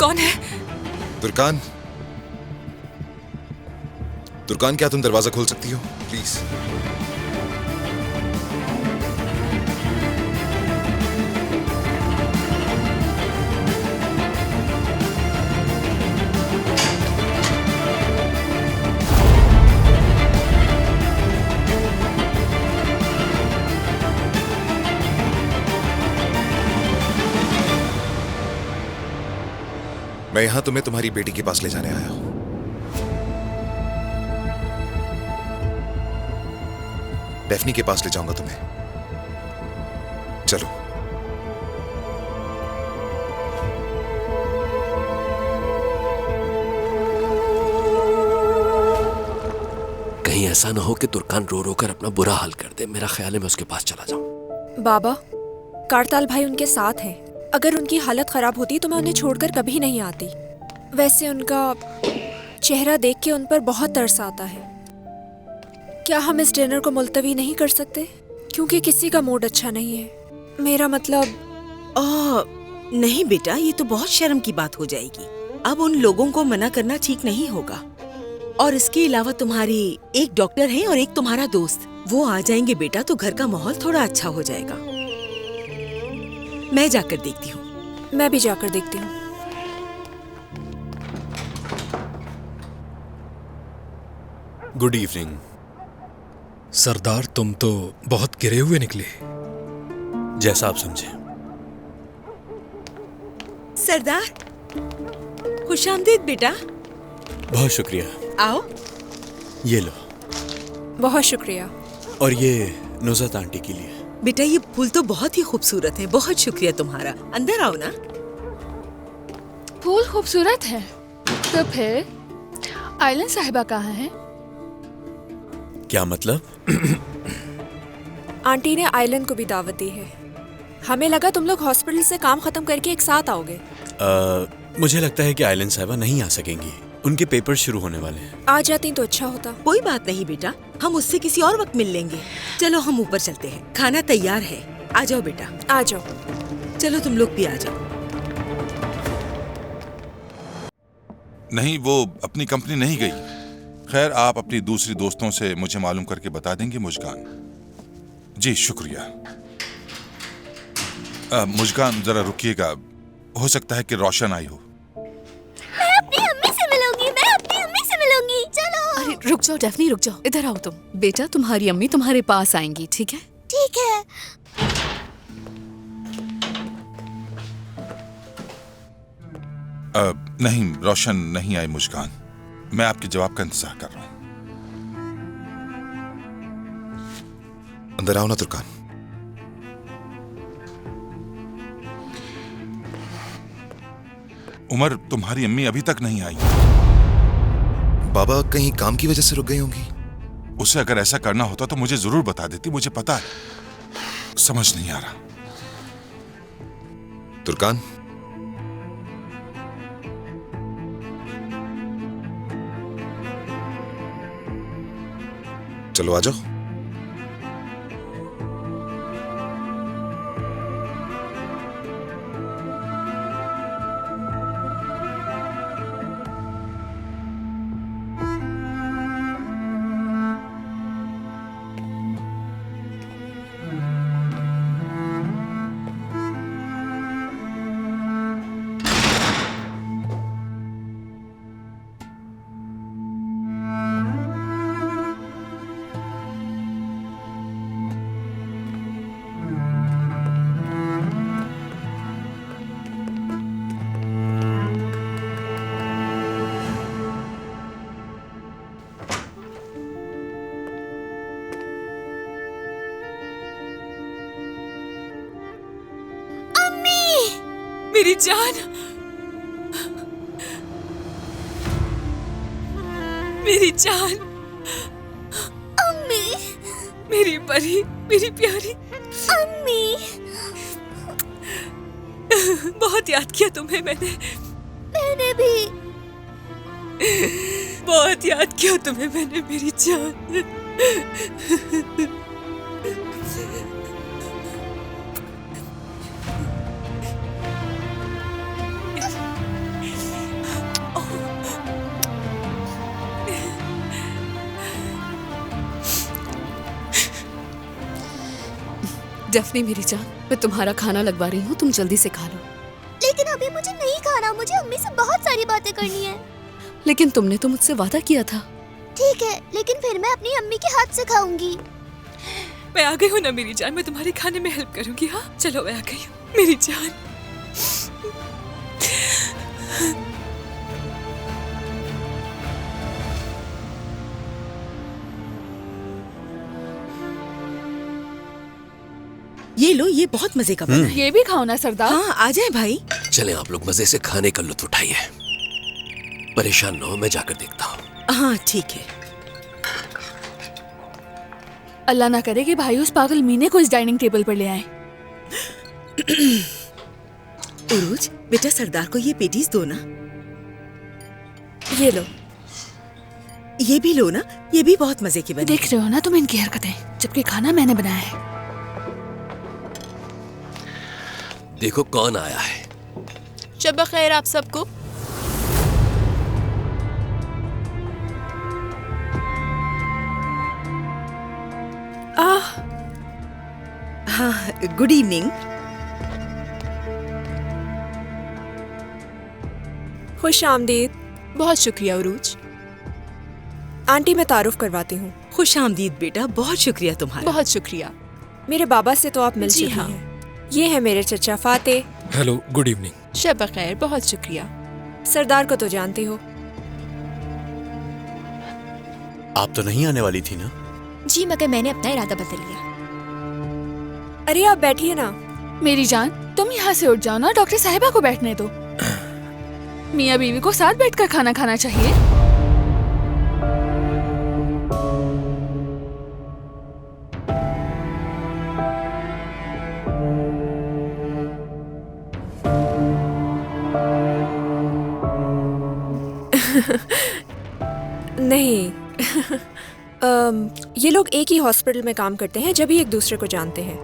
कौन है? तुर्कान, तुर्कान, क्या तुम दरवाजा खोल सकती हो प्लीज? मैं यहां तुम्हें तुम्हारी बेटी के पास ले जाने आया हूं। डेफनी के पास ले जाऊंगा तुम्हें। चलो। कहीं ऐसा ना हो कि तुर्कान रो रो कर अपना बुरा हाल कर दे। मेरा ख्याल है मैं उसके पास चला जाऊं। बाबा, कारताल भाई उनके साथ हैं। अगर उनकी हालत खराब होती तो मैं उन्हें छोड़कर कभी नहीं आती। वैसे उनका चेहरा देख के उन पर बहुत तरस आता है। क्या हम इस डिनर को मुलतवी नहीं कर सकते? क्योंकि किसी का मूड अच्छा नहीं है। मेरा मतलब नहीं बेटा, ये तो बहुत शर्म की बात हो जाएगी। अब उन लोगों को मना करना ठीक नहीं होगा। और इसके अलावा तुम्हारी एक डॉक्टर है और एक तुम्हारा दोस्त, वो आ जाएंगे बेटा तो घर का माहौल थोड़ा अच्छा हो जाएगा। मैं जाकर देखती हूँ। मैं भी जाकर देखती हूँ। Good evening. सरदार, तुम तो बहुत गिरे हुए निकले। जैसा आप समझे। सरदार, खुशामदीद बेटा। बहुत शुक्रिया। आओ। ये लो। बहुत शुक्रिया। और ये नुज़रत आंटी के लिए। बेटा, ये फूल तो बहुत ही खूबसूरत है। बहुत शुक्रिया तुम्हारा। अंदर आओ ना। फूल खूबसूरत है तो फिर आइलन साहिबा कहाँ है? क्या मतलब? आंटी ने आइलन को भी दावत दी है। हमें लगा तुम लोग हॉस्पिटल से काम खत्म करके एक साथ आओगे। मुझे लगता है कि आइलन साहिबा नहीं आ सकेंगी। उनके पेपर शुरू होने वाले हैं। आ जाती तो अच्छा होता। कोई बात नहीं बेटा, हम उससे किसी और वक्त मिल लेंगे। चलो हम ऊपर चलते हैं। खाना तैयार है। आ जाओ बेटा। आ जाओ। चलो तुम लोग भी आ जाओ। नहीं, वो अपनी कंपनी नहीं गई। खैर, आप अपनी दूसरी दोस्तों से मुझे मालूम करके बता देंगे मुस्कान? जी शुक्रिया। मुस्कान, जरा रुकिएगा। हो सकता है कि रोशन आई हो। मैं अपनी अम्मी से मिलूंगी। मैं अपनी अम्मी से मिलूंगी। चलो। अरे रुक जाओ डेफनी, रुक जाओ। इधर आओ तुम। बेटा, तुम्हारी अम्मी तुम्हारे पास आएंगी, ठीक है? ठीक है। नहीं, रोशन नहीं आई मुस्कान। मैं आपके जवाब का इंतजार कर रहा हूं। अंदर आओ ना तुर्कान। उमर, तुम्हारी अम्मी अभी तक नहीं आई। बाबा कहीं काम की वजह से रुक गई होंगी। उसे अगर ऐसा करना होता तो मुझे जरूर बता देती। मुझे पता है। समझ नहीं आ रहा। तुर्कान, चलो आ जाओ। मेरी जान, मेरी जान, अम्मी, मेरी परी, मेरी प्यारी अम्मी। बहुत याद किया तुम्हें मैंने भी बहुत याद किया तुम्हें मैंने, मेरी जान। डफनी मेरी जान, मैं तुम्हारा खाना लगवा रही हूँ, तुम जल्दी से खा लो। लेकिन अभी मुझे नहीं खाना, मुझे अम्मी से बहुत सारी बातें करनी है। लेकिन तुमने तो मुझसे वादा किया था। ठीक है, लेकिन फिर मैं अपनी अम्मी के हाथ से खाऊंगी। मैं आ गई हूँ ना मेरी जान, मैं तुम्हारे खाने में हेल्प करूंगी। हाँ चलो, मैं आ गई हूँ मेरी जान। ये लो, ये बहुत मजे का बना है। ये भी खाओ ना सरदार। हाँ, आ जाए भाई। चलें आप लोग मजे से खाने का लुत्फ उठाइए। परेशान न हो, मैं जाकर देखता हूँ। हाँ ठीक है। अल्लाह ना करे कि भाई उस पागल मीने को इस डाइनिंग टेबल पर ले आए। उरूज, बेटा सरदार को ये पेटीज दो ना। ये लो। ये भी लो ना, ये भी बहुत मजे की बनी। देख रहे हो ना तुम इनकी हरकतें, जबकि खाना मैंने बनाया है। देखो कौन आया है। शब खैर आप सबको। हाँ, गुड इवनिंग। खुश आमदीद। बहुत शुक्रिया उरूज। आंटी, मैं तारुफ करवाती हूँ। खुश आमदीद बेटा, बहुत शुक्रिया तुम्हारा। बहुत शुक्रिया। मेरे बाबा से तो आप मिल जी चुकी हाँ। हैं। ये है मेरे चचा फाते। Hello, good evening. शब खैर, बहुत शुक्रिया। सरदार को तो जानती हो। आप तो नहीं आने वाली थी ना? जी, मगर मैंने अपना इरादा बदल लिया। अरे आप बैठिए ना। मेरी जान, तुम यहाँ से उठ जाओ ना, डॉक्टर साहिबा को बैठने दो। मियाँ बीवी को साथ बैठकर खाना खाना चाहिए। नहीं। ये लोग एक ही हॉस्पिटल में काम करते हैं, जब ही एक दूसरे को जानते हैं।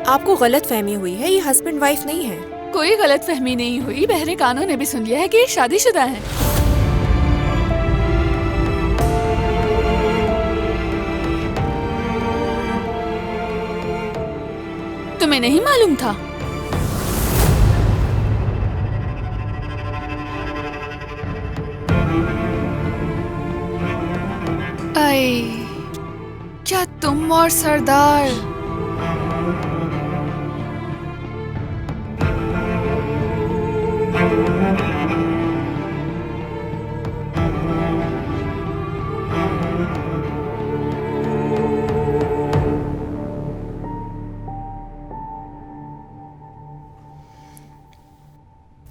आपको गलत फहमी हुई है, ये हस्बैंड वाइफ नहीं है। कोई गलत फहमी नहीं हुई, बहरे कानों ने भी सुन लिया है कि ये शादीशुदा है। तुम्हें नहीं मालूम था? आई, क्या तुम और सरदार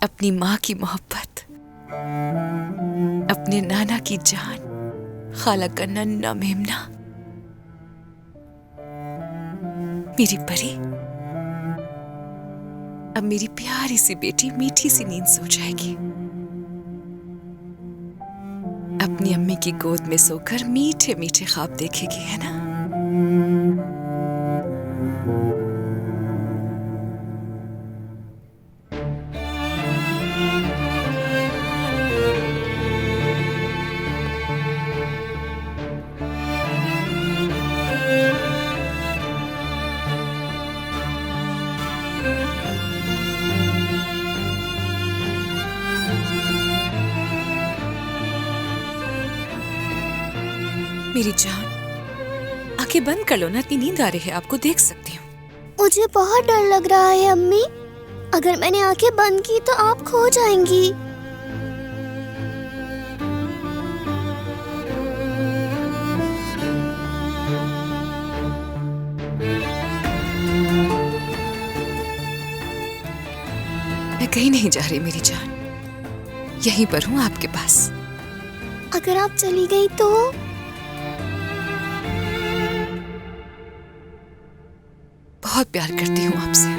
अपनी माँ की मोहब्बत, अपने नाना की जान, खाला का नन्ना मेमना, मेरी परी, अब मेरी प्यारी सी बेटी मीठी सी नींद सो जाएगी। अपनी अम्मी की गोद में सोकर मीठे मीठे ख्वाब देखेगी, है ना? मेरी जान, आंखें बंद कर लो ना, इतनी नींद आ रही है आपको, देख सकती हूँ। मुझे बहुत डर लग रहा है अम्मी। अगर मैंने आंखें बंद की तो आप खो जाएंगी। मैं कहीं नहीं जा रही मेरी जान, यहीं पर हूँ आपके पास। अगर आप चली गई तो? बहुत प्यार करती हूँ आपसे।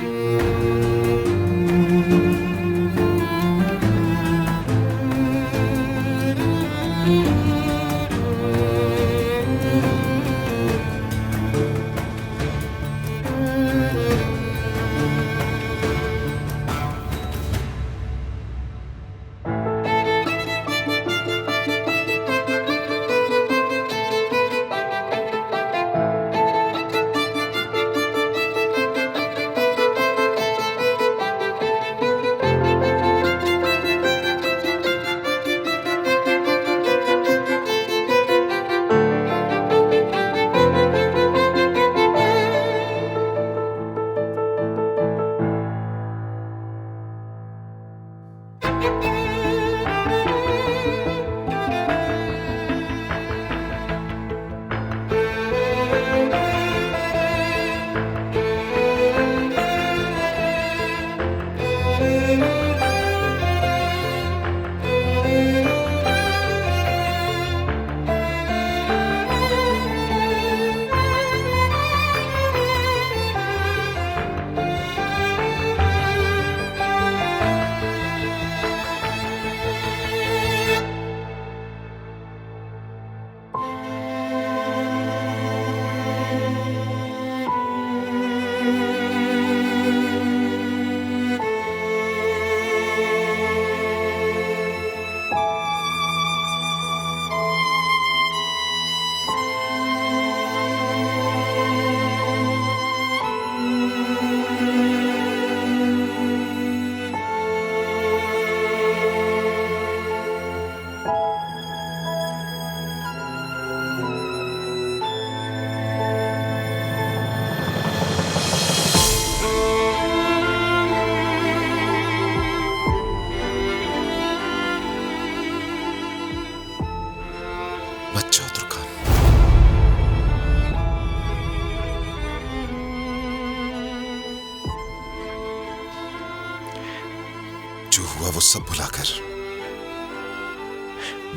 सब भुलाकर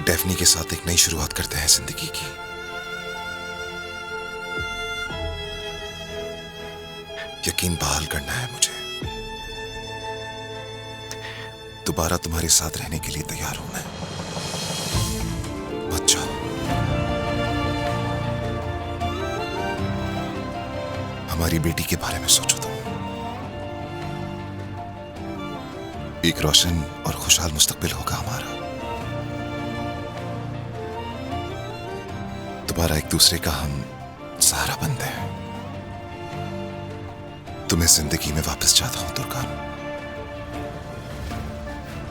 डेफनी के साथ एक नई शुरुआत करते हैं जिंदगी की। यकीन बहाल करना है मुझे। दोबारा तुम्हारे साथ रहने के लिए तैयार हूं मैं। मत जाओ। हमारी बेटी के बारे में सोचो तुम। एक रोशन और खुशहाल मुस्तकबिल होगा हमारा। दोबारा एक दूसरे का हम सहारा बनते हैं। तुम्हें जिंदगी में वापस चाहता हूं तुर्कान।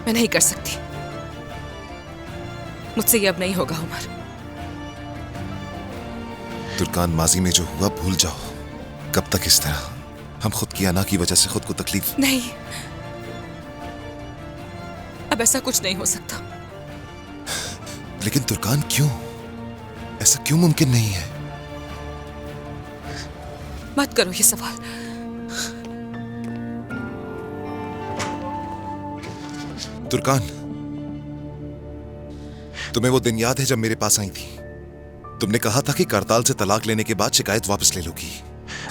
मैं नहीं कर सकती, मुझसे ये अब नहीं होगा उमर। तुर्कान, माजी में जो हुआ भूल जाओ। कब तक इस तरह? हम खुद की अना की वजह से खुद को तकलीफ। नहीं, अब ऐसा कुछ नहीं हो सकता। लेकिन तुर्कान, क्यों? ऐसा क्यों मुमकिन नहीं है? मत करो ये सवाल। तुर्कान, तुम्हें वो दिन याद है जब मेरे पास आई थी? तुमने कहा था कि करताल से तलाक लेने के बाद शिकायत वापस ले लोगी।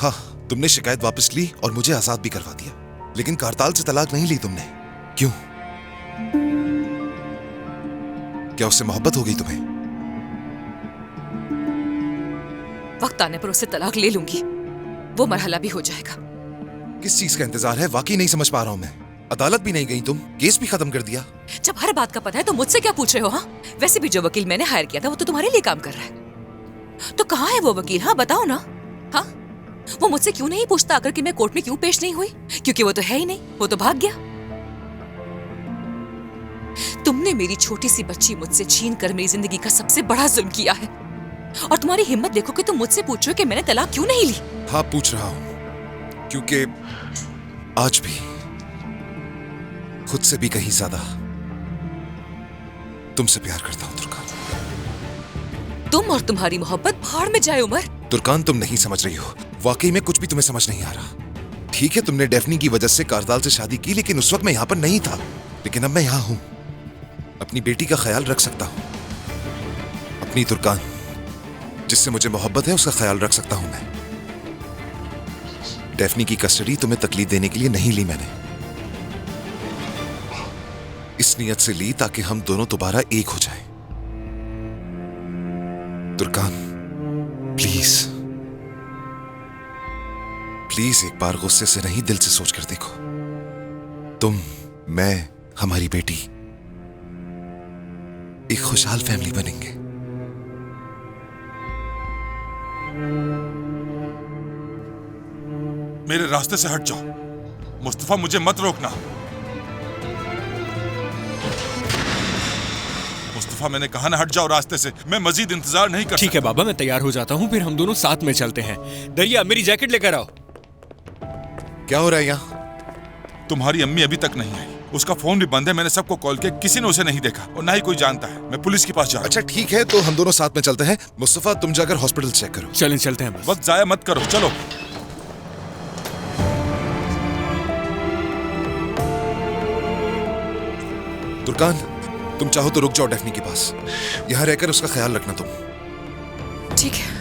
हाँ, तुमने शिकायत वापस ली और मुझे आजाद भी करवा दिया। लेकिन करताल से तलाक नहीं ली तुमने। क्यों? क्या उससे मोहब्बत हो गई तुम्हें? वक्त आने पर उससे तलाक ले लूंगी, वो मरहला भी हो जाएगा। किस चीज का इंतजार है? वाकई नहीं समझ पा रहा हूं मैं। अदालत भी नहीं गई तुम, केस भी खत्म कर दिया। जब हर बात का पता है तो मुझसे क्या पूछ रहे हो? हाँ, वैसे भी जो वकील मैंने हायर किया था वो तो तुम्हारे लिए काम कर रहा है। तो कहाँ है वो वकील? हाँ बताओ ना। हाँ, वो मुझसे क्यों नहीं पूछता आकर कि मैं कोर्ट में क्यों पेश नहीं हुई? क्योंकि वो तो है ही नहीं, वो तो भाग गया। तुमने मेरी छोटी सी बच्ची मुझसे छीन कर मेरी जिंदगी का सबसे बड़ा जुल्म किया है, और तुम्हारी हिम्मत देखो कि तुम मुझसे पूछ रहे हो कि मैंने तलाक क्यों नहीं ली। हाँ, पूछ रहा हूं क्योंकि आज भी खुद से भी कहीं ज्यादा तुमसे प्यार करता हूं तुर्कान। तुम और तुम्हारी मोहब्बत भाड़ में जाए उमर। तुर्कान, तुम नहीं समझ रही हो। वाकई में कुछ भी तुम्हें समझ नहीं आ रहा। ठीक है, तुमने डेफनी की वजह से करताल से शादी की, लेकिन उस वक्त मैं यहां पर नहीं था। लेकिन अब मैं यहां हूं, अपनी बेटी का ख्याल रख सकता हूं। अपनी तुर्कान, जिससे मुझे मोहब्बत है, उसका ख्याल रख सकता हूं मैं। डेफनी की कस्टडी तुम्हें तकलीफ देने के लिए नहीं ली मैंने। इस नियत से ली ताकि हम दोनों दोबारा एक हो जाएं। तुर्कान, प्लीज प्लीज एक बार गुस्से से नहीं, दिल से सोच कर देखो। तुम, मैं, हमारी बेटी एक खुशहाल फैमिली बनेंगे। मेरे रास्ते से हट जाओ मुस्तफा, मुझे मत रोकना। मुस्तफा, मैंने कहा ना हट जाओ रास्ते से। मैं मजीद इंतजार नहीं कर सकता। ठीक है बाबा, मैं तैयार हो जाता हूँ, फिर हम दोनों साथ में चलते हैं। दरिया, मेरी जैकेट लेकर आओ। क्या हो रहा है यहाँ? तुम्हारी अम्मी अभी तक नहीं आई, उसका फोन भी बंद है। मैंने सबको कॉल किया, किसी ने उसे नहीं देखा और ना ही कोई जानता है। मैं पुलिस के पास जा रहा हूं। अच्छा ठीक है, तो हम दोनों साथ में चलते हैं। मुस्तफा, तुम जाकर हॉस्पिटल चेक करो। चलें, चलते हैं बस। वक्त जाया मत करो, चलो। तुर्कान, तुम चाहो तो रुक जाओ डेफनी के पास। यहां रहकर उसका ख्याल रखना तुम। ठीक है।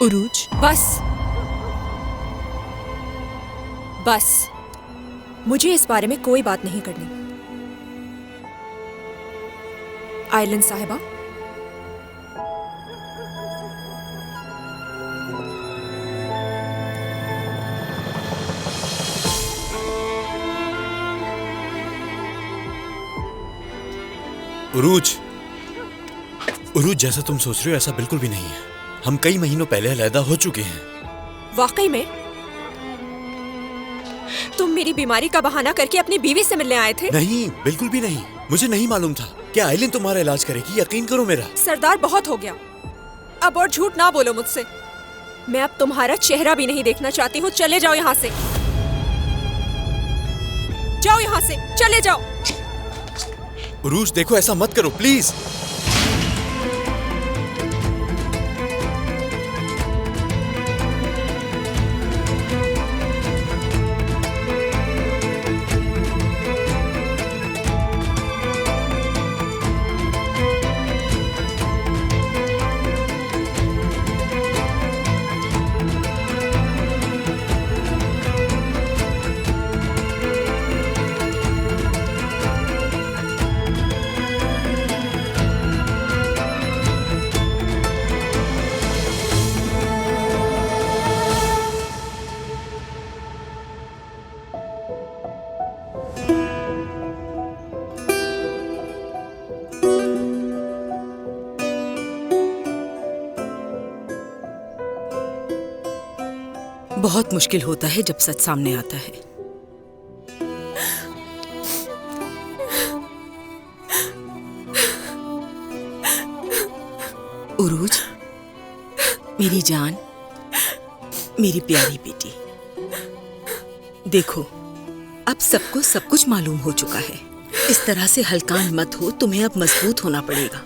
उरूज, बस बस, मुझे इस बारे में कोई बात नहीं करनी। आइलन साहिबा, उरूज, उरूज, जैसा तुम सोच रहे हो ऐसा बिल्कुल भी नहीं है। हम कई महीनों पहले अलहदा हो चुके हैं। वाकई में? तुम मेरी बीमारी का बहाना करके अपनी बीवी से मिलने आए थे? नहीं, बिल्कुल भी नहीं। मुझे नहीं मालूम था कि आइलिन तुम्हारा इलाज करेगी। यकीन करो मेरा। सरदार, बहुत हो गया। अब और झूठ ना बोलो मुझसे। मैं अब तुम्हारा चेहरा भी नहीं देखना चाहती हूँ। चले जाओ यहाँ से, जाओ यहाँ से, चले जाओ। उरूज, देखो, ऐसा मत करो प्लीज। बहुत मुश्किल होता है जब सच सामने आता है। उरूज, मेरी जान, मेरी प्यारी बेटी, देखो अब सबको सब कुछ मालूम हो चुका है। इस तरह से हलकान मत हो, तुम्हें अब मजबूत होना पड़ेगा।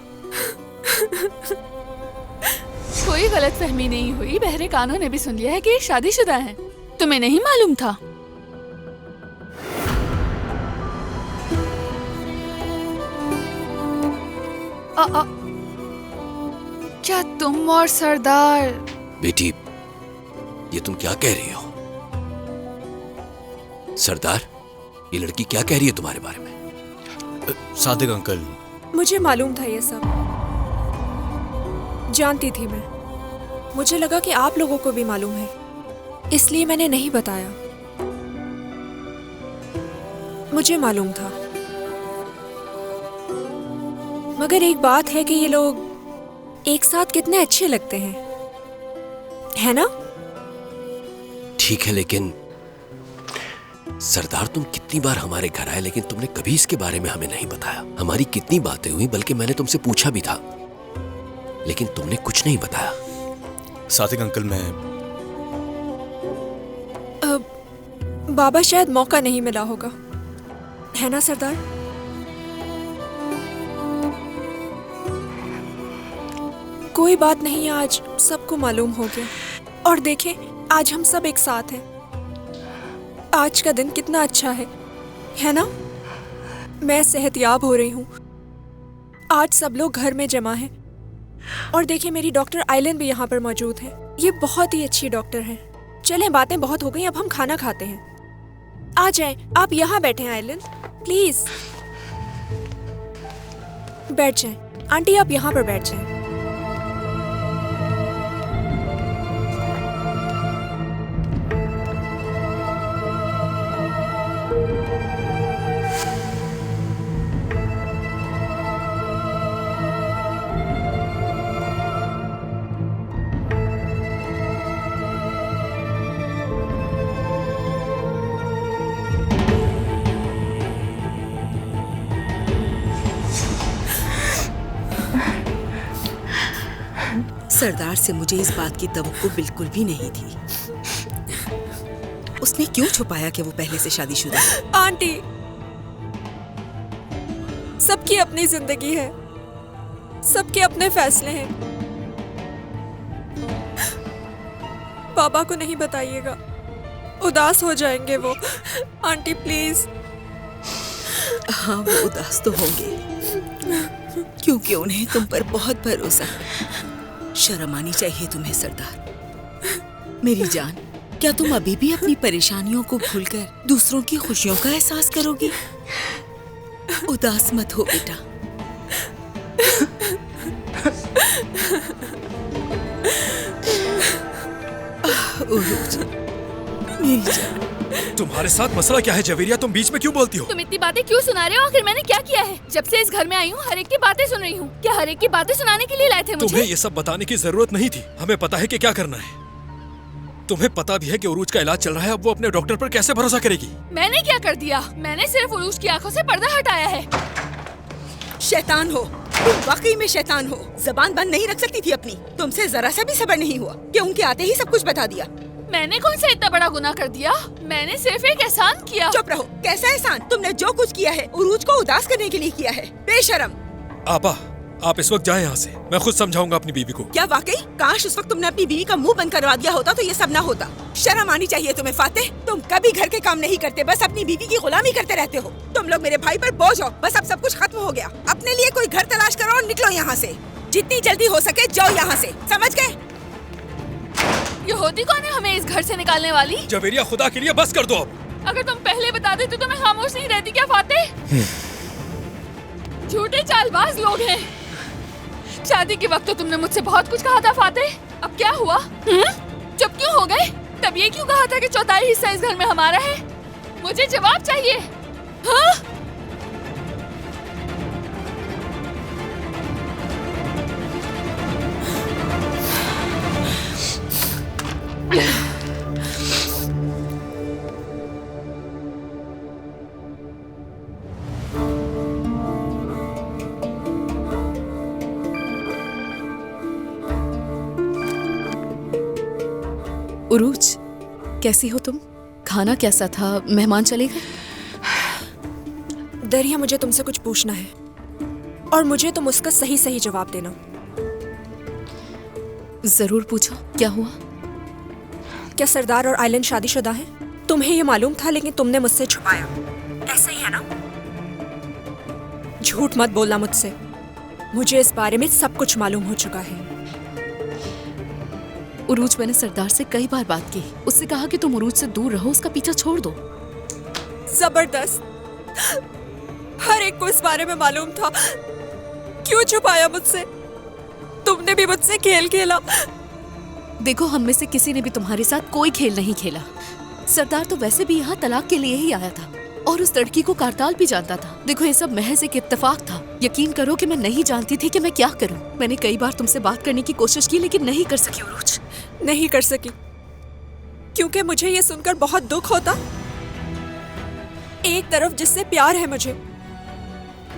कोई गलतफहमी नहीं हुई। बहरे कानों ने भी सुन लिया है कि ये शादीशुदा है। तुम्हें नहीं मालूम था? क्या तुम और सरदार? बेटी, ये तुम क्या कह रही हो? सरदार, ये लड़की क्या कह रही है तुम्हारे बारे में? सादिक अंकल, मुझे मालूम था ये सब, जानती थी मैं। मुझे लगा कि आप लोगों को भी मालूम है, इसलिए मैंने नहीं बताया। मुझे मालूम था, मगर एक बात है कि ये लोग एक साथ कितने अच्छे लगते हैं, है ना? ठीक है, लेकिन सरदार, तुम कितनी बार हमारे घर आए, लेकिन तुमने कभी इसके बारे में हमें नहीं बताया। हमारी कितनी बातें हुई, बल्कि मैंने तुमसे पूछा भी था, लेकिन तुमने कुछ नहीं बताया। सादिक अंकल, बाबा शायद मौका नहीं मिला होगा, है ना सरदार? कोई बात नहीं, आज सबको मालूम हो गया। और देखें, आज हम सब एक साथ हैं। आज का दिन कितना अच्छा है ना? मैं सेहतयाब हो रही हूँ। आज सब लोग घर में जमा हैं। और देखिए, मेरी डॉक्टर आइलिन भी यहाँ पर मौजूद है। ये बहुत ही अच्छी डॉक्टर है। चलें, बातें बहुत हो गई, अब हम खाना खाते हैं। आ जाएं, आप यहाँ बैठे आइलिन, प्लीज बैठ जाएं। आंटी, आप यहाँ पर बैठ जाएं। सरदार से मुझे इस बात की तवक्को बिल्कुल भी नहीं थी। उसने क्यों छुपाया कि वो पहले से शादीशुदा है? आंटी, सबकी अपनी जिंदगी है, सबके अपने फैसले हैं। पापा को नहीं बताइएगा, उदास हो जाएंगे वो। Aunty please. हाँ, वो उदास तो होंगे, क्योंकि उन्हें तुम पर बहुत भरोसा है। शर्म आनी चाहिए तुम्हें सरदार। मेरी जान, क्या तुम अभी भी अपनी परेशानियों को भूलकर दूसरों की खुशियों का एहसास करोगी? उदास मत हो बेटा। उरूज, मेरी जान। तुम्हारे साथ मसला क्या है जवेरिया? तुम बीच में क्यों बोलती हो? तुम इतनी बातें क्यों सुना रहे हो? आखिर मैंने क्या किया है? जब से इस घर में आई हूँ, हर एक की बातें सुन रही हूँ। क्या हर एक की बातें सुनाने के लिए लाए थे मुझे? तुम्हें ये सब बताने की जरूरत नहीं थी। हमें पता है कि क्या करना है। तुम्हें पता भी है कि उरूज का इलाज चल रहा है, अब वो अपने डॉक्टर पर कैसे भरोसा करेगी? मैंने क्या कर दिया? मैंने सिर्फ उरूज की आंखों से पर्दा हटाया है। शैतान हो तुम, वाकई में शैतान हो। जबान बंद नहीं रख सकती थी अपनी। तुमसे जरा सा भी सब्र नहीं हुआ कि उनके आते ही सब कुछ बता दिया। मैंने कौन सा इतना बड़ा गुनाह कर दिया? मैंने सिर्फ एक एहसान किया। चुप रहो। कैसा एहसान? तुमने जो कुछ किया है उरूज को उदास करने के लिए किया है। बेशरम। आपा, आप इस वक्त जाएं यहाँ से। मैं खुद समझाऊंगा अपनी बीवी को। क्या वाकई? काश उस वक्त तुमने अपनी बीवी का मुंह बंद करवा दिया होता तो ये सब ना होता। शर्म आनी चाहिए तुम्हें फातेह। तुम कभी घर के काम नहीं करते, बस अपनी बीवी की गुलामी करते रहते हो। तुम लोग मेरे भाई पर बोझ हो। बस अब सब कुछ खत्म हो गया। अपने लिए कोई घर तलाश करो और निकलो यहाँ से। जितनी जल्दी हो सके जाओ यहाँ से, समझ गए? ये होती कौन है हमें इस घर से निकालने वाली? जवेरिया, खुदा के लिए बस कर दो अब। अगर तुम पहले बता देते तो मैं खामोश नहीं रहती क्या फातेह? झूठे चालबाज लोग हैं। शादी के वक्त तो तुमने मुझसे बहुत कुछ कहा था फातेह। अब क्या हुआ? चुप क्यों हो गए? तब ये क्यों कहा था कि चौथाई हिस्सा इस घर में हमारा है? मुझे जवाब चाहिए। हाँ? उरूज, कैसी हो तुम? खाना कैसा था? मेहमान चले गए? दरिया, मुझे तुमसे कुछ पूछना है और मुझे तुम उसका सही सही जवाब देना। जरूर पूछो, क्या हुआ? क्या सरदार और आइलन शादीशुदा हैं? तुम्हें ये मालूम था लेकिन तुमने मुझसे छुपाया। ऐसा ही है ना? झूठ मत बोलना मुझसे। मुझे इस बारे में सब कुछ मालूम हो चुका है। उरूज, मैंने सरदार से कई बार बात की। उससे कहा कि तुम उरूज से दूर रहो, उसका पीछा छोड़ दो। जबरदस्त। हर एक को इस बारे में मालूम था। क्यों छुपाया मुझसे? तुमने भी मुझसे खेल खेला। देखो, हम में से किसी ने भी तुम्हारे साथ कोई खेल नहीं खेला। सरदार तो वैसे भी यहाँ तलाक के लिए ही आया था और उस लड़की को कारताल भी जानता था। देखो, ये सब महज एक इत्तेफाक था। यकीन करो कि मैं नहीं जानती थी कि मैं क्या करूं। मैंने कई बार तुमसे बात करने की कोशिश की लेकिन नहीं कर सकी उरूज। नहीं कर सकी क्योंकि मुझे ये सुनकर बहुत दुख होता। एक तरफ जिससे प्यार है मुझे,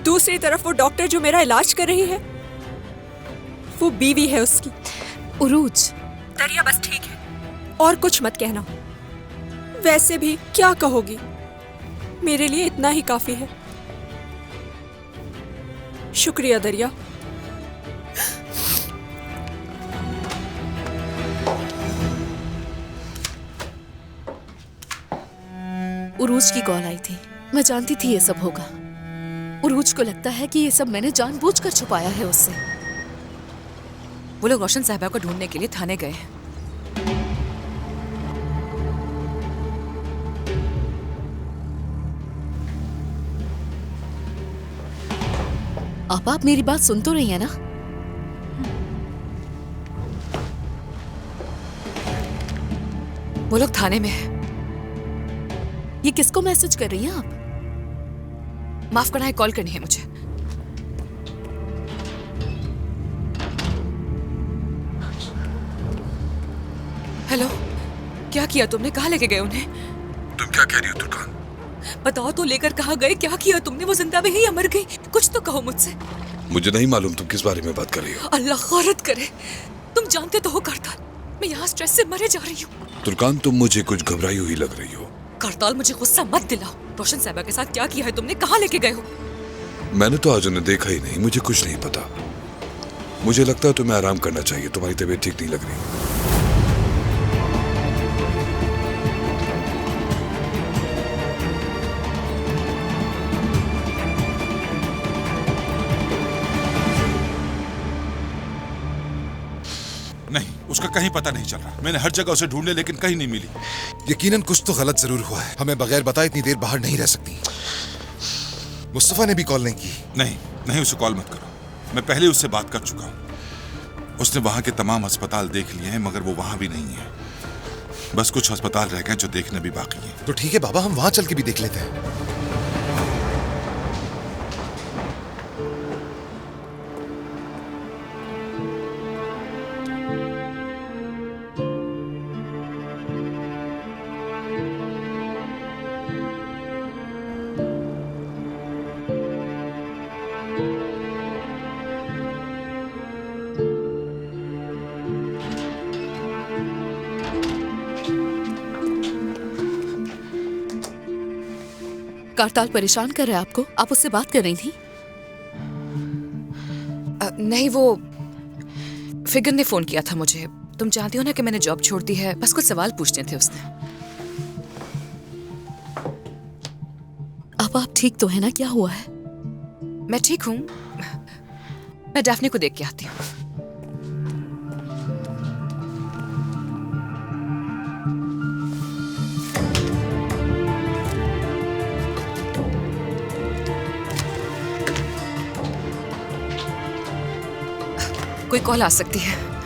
दूसरी तरफ वो डॉक्टर जो मेरा इलाज कर रही है, वो बीवी है उसकी। उरूज, दरिया, बस ठीक है और कुछ मत कहना। वैसे भी क्या कहोगी? मेरे लिए इतना ही काफी है। शुक्रिया दरिया। उरूज की कॉल आई थी। मैं जानती थी ये सब होगा। उरूज को लगता है कि ये सब मैंने जानबूझकर छुपाया है उससे। वो लोग रोशन साहिबा को ढूंढने के लिए थाने गए। आप मेरी बात सुन तो रही है ना? वो लोग थाने में है। ये किसको मैसेज कर रही हैं आप? माफ करना है, कॉल करनी है मुझे। हेलो, क्या किया तुमने? कहाँ लेके गए उन्हें? तुम क्या कह रही हो तुर्कान? बताओ तो, लेकर कहाँ गए? क्या किया तुमने? वो जिंदा भी है या मर गई? कुछ तो कहो मुझसे। मुझे नहीं मालूम तुम किस बारे में बात कर रही हो। अल्लाह खैरत करे। तुम जानते तो हो करताल, मैं यहाँ स्ट्रेस से मरे जा रही हूँ। तुर्कान, तुम मुझे कुछ घबराई हुई लग रही हो। करताल, मुझे गुस्सा मत दिलाओ। रोशन साहिबा के साथ क्या किया है तुमने? कहाँ लेके गए हो? मैंने तो आज उन्हें देखा ही नहीं, मुझे कुछ नहीं पता। मुझे लगता है तुम्हें आराम करना चाहिए, तुम्हारी तबीयत ठीक नहीं लग रही। नहीं, उसका कहीं पता नहीं चल रहा। मैंने हर जगह उसे ढूंढ लिया लेकिन कहीं नहीं मिली। यकीनन कुछ तो गलत जरूर हुआ है। हमें बगैर बताए इतनी देर बाहर नहीं रह सकती। मुस्तफा ने भी कॉल नहीं की। नहीं, उसे कॉल मत करो। मैं पहले उससे बात कर चुका हूँ। उसने वहां के तमाम अस्पताल देख लिए हैं मगर वो वहां भी नहीं है। बस कुछ अस्पताल रह गए जो देखने भी बाकी है। तो ठीक है बाबा, हम वहां चल के भी देख लेते हैं। कारताल परेशान कर रहा है आपको? आप उससे बात कर रही थी? नहीं, वो फिगर ने फोन किया था मुझे। तुम जानती हो ना कि मैंने जॉब छोड़ दी है, बस कुछ सवाल पूछने थे उसने। अब आप ठीक तो है ना? क्या हुआ है? मैं ठीक हूँ। मैं डैफ्ने को देख के आती हूँ। कोई कॉल आ सकती है।